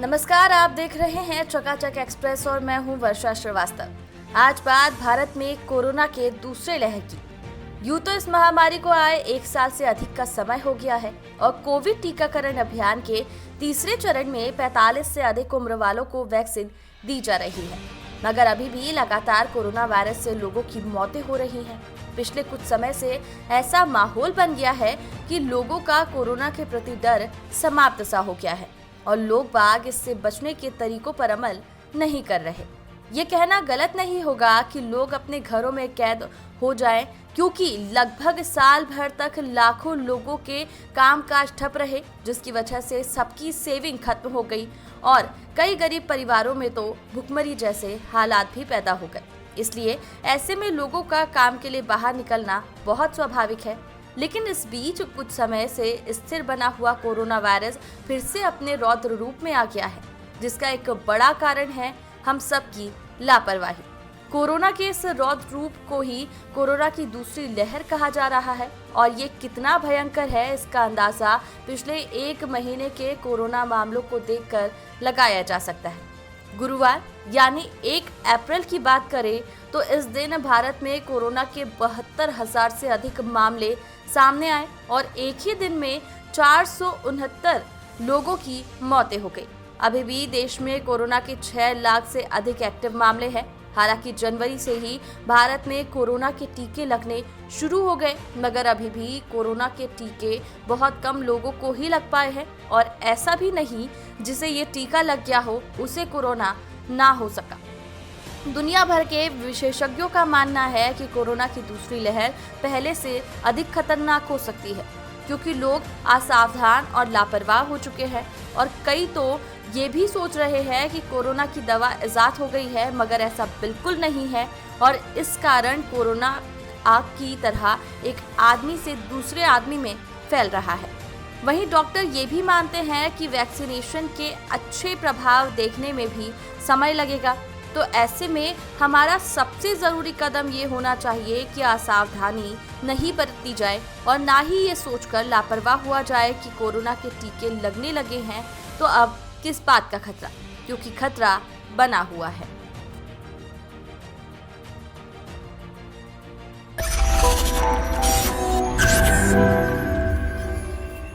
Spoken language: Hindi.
नमस्कार, आप देख रहे हैं चकाचक एक्सप्रेस और मैं हूं वर्षा श्रीवास्तव। आज बात भारत में कोरोना के दूसरे लहर की। यूं तो इस महामारी को आए 1 साल से अधिक का समय हो गया है और कोविड टीकाकरण अभियान के तीसरे चरण में 45 से अधिक उम्र वालों को वैक्सीन दी जा रही है, मगर अभी भी लगातार कोरोना वायरस से लोगों की मौतें हो रही हैं। पिछले कुछ समय से ऐसा माहौल बन गया है कि लोगों का कोरोना के प्रति डर समाप्त सा हो गया है और लोग बाग इससे बचने के तरीकों पर अमल नहीं कर रहे। ये कहना गलत नहीं होगा कि लोग अपने घरों में कैद हो जाएं, क्योंकि लगभग साल भर तक लाखों लोगों के कामकाज ठप रहे, जिसकी वजह से सबकी सेविंग खत्म हो गई और कई गरीब परिवारों में तो भुखमरी जैसे हालात भी पैदा हो गए। इसलिए ऐसे में लोगों का काम के लिए बाहर निकलना बहुत स्वाभाविक है। लेकिन इस बीच कुछ समय से स्थिर बना हुआ कोरोना वायरस फिर से अपने रौद्र रूप में आ गया है, जिसका एक बड़ा कारण है हम सबकी लापरवाही। कोरोना के इस रौद्र रूप को ही कोरोना की दूसरी लहर कहा जा रहा है और ये कितना भयंकर है, इसका अंदाजा पिछले 1 महीने के कोरोना मामलों को देखकर लगाया जा सकता है। गुरुवार यानी 1 अप्रैल की बात करें तो इस दिन भारत में कोरोना के 72,000 से अधिक मामले सामने आए और एक ही दिन में 469 लोगों की मौतें हो गई। अभी भी देश में कोरोना के 6 लाख से अधिक एक्टिव मामले हैं। हालांकि जनवरी से ही भारत में कोरोना के टीके लगने शुरू हो गए, मगर अभी भी कोरोना के टीके बहुत कम लोगों को ही लग पाए हैं और ऐसा भी नहीं जिसे ये टीका लग गया हो उसे कोरोना ना हो सका। दुनिया भर के विशेषज्ञों का मानना है कि कोरोना की दूसरी लहर पहले से अधिक खतरनाक हो सकती है, क्योंकि लोग असावधान और लापरवाह हो चुके हैं और कई तो ये भी सोच रहे हैं कि कोरोना की दवा इजाद हो गई है, मगर ऐसा बिल्कुल नहीं है और इस कारण कोरोना आग की तरह एक आदमी से दूसरे आदमी में फैल रहा है। वहीं डॉक्टर ये भी मानते हैं कि वैक्सीनेशन के अच्छे प्रभाव देखने में भी समय लगेगा। तो ऐसे में हमारा सबसे ज़रूरी कदम ये होना चाहिए कि असावधानी नहीं बरती जाए और ना ही ये सोचकर लापरवाह हुआ जाए कि कोरोना के टीके लगने लगे हैं तो अब किस बात का खतरा, क्योंकि खतरा बना हुआ है।